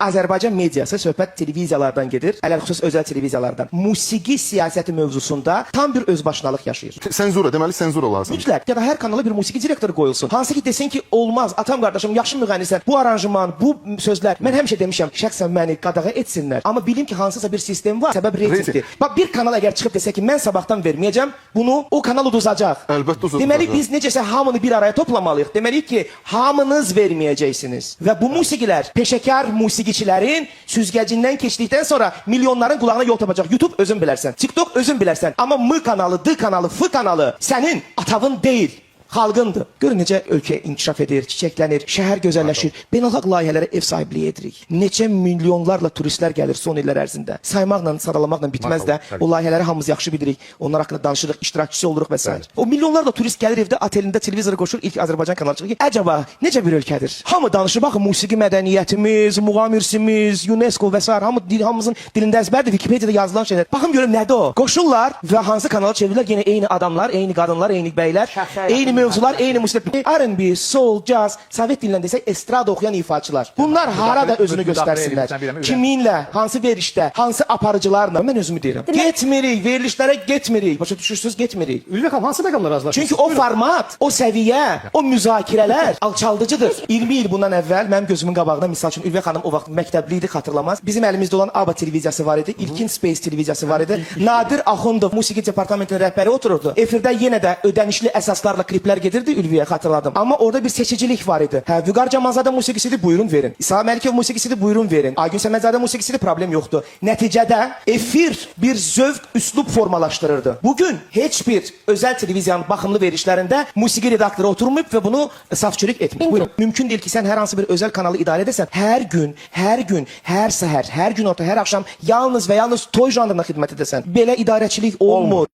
Azərbaycan mediası söhbət televiziyalardan gedir, ələlxüsus özəl televiziyalardan. Musiqi siyasəti mövzusunda tam bir özbaşınalıq yaşayır. Senzura, deməli senzura lazım. Mütləq ya da hər kanala bir musiqi direktoru qoyulsun. Hansı ki desin ki, olmaz, atam qardaşım yaxşı müğənnisən, bu aranjman, bu sözlər. Mən həmişə demişəm, şəxsən məni qadağa etsinlər. Amma bilim ki, hansısa bir sistem var, səbəb reytingdir. Bax, bir kanal əgər çıxıb desə ki, mən sabahdan verməyəcəm, bunu o kanal uduzacaq. Əlbəttə uduzacaq. Deməli, biz necəsə hamını bir araya toplamalıyıq. Deməliyik ki, hamınız verməyəcəksiniz. Və bu musiqilər peşəkar musiqiçilərin süzgəcindən keçdikdən sonra milyonların qulağına yol tapacaq. YouTube özün bilərsən, TikTok özün bilərsən. Amma M kanalı, D kanalı, F kanalı sənin atavın deyil. Xalqındır. Görün necə ölkə inkişaf edir, çiçəklənir, şəhər gözəlləşir. Beynəlxalq layihələrə ev sahibliyi edirik. Neçə milyonlarla turistlər gəlir son illər ərzində. Saymaqla, sadalamaqla bitməz də. O layihələri hamımız yaxşı bilirik. Onlar haqqında danışırıq, iştirakçısı oluruq və s. O milyonlarla turist gəlir evdə, otelində televizoru qoşur, ilk Azərbaycan kanalı çıxır ki, əcəba necə bir ölkədir? Hamı danışır, baxın, musiqi mədəniyyətimiz, muğam irsimiz, UNESCO və s. Hamımızın dilində əzbərdir, Wikipediyada yazılan şeylər. Baxın görün nədir o? Qoşurlar və hansı kanala çevirirlər? Yenə eyni adamlar, eyni qadınlar, eyni bəylər, eyni mövzular, eyni musiqi. R&B, soul, jazz, Sovet dilindən desək, estrada oxuyan ifaçılar. Bunlar harada özünü göstərsinlər? Kiminlə, hansı verişdə, hansı aparıcılarla? Mən özümü deyirəm. Getmirik, verilişlərə getmirik. Başa düşürsünüz, getmirik. Ülvi xanım, hansı məqamlar razılaşırsınız? Çünki o format, o səviyyə, o müzakirələr alçaldıcıdır. 20 il bundan əvvəl mənim gözümün qabağında, misal üçün, Ülvi xanım o vaxt məktəbli idi, xatırlamaz. Bizim əlimizdə olan ABA televiziyası var idi, İlkin Space televiziyası var idi. Nadir Axundov musiqi departamentinin rəhbəri otururdu. Efirdə yenə də ödənişli əsaslarla kliplər gedirdi, Ülviyə xatırladım. Amma orada bir seçicilik var idi. Hə, Vüqar Camanzadə musiqisidir, buyurun verin. İsa Məlikov musiqisidir, buyurun verin. Aygün Səmədzadə musiqisidir, problem yoxdur. Nəticədə efir bir zövq, üslub formalaşdırırdı. Bugün heç bir özəl televiziyanın baxımlı verişlərində musiqi redaktoru oturmayıb və bunu safçülük etmir. Buyurun. Mümkün deyil ki, sən hər hansı bir özəl kanalı idarə edəsən, hər gün, hər səhər, hər gün orta, hər axşam yalnız və yalnız toy janrına xidmət edəsən. Belə idarəçilik olmur.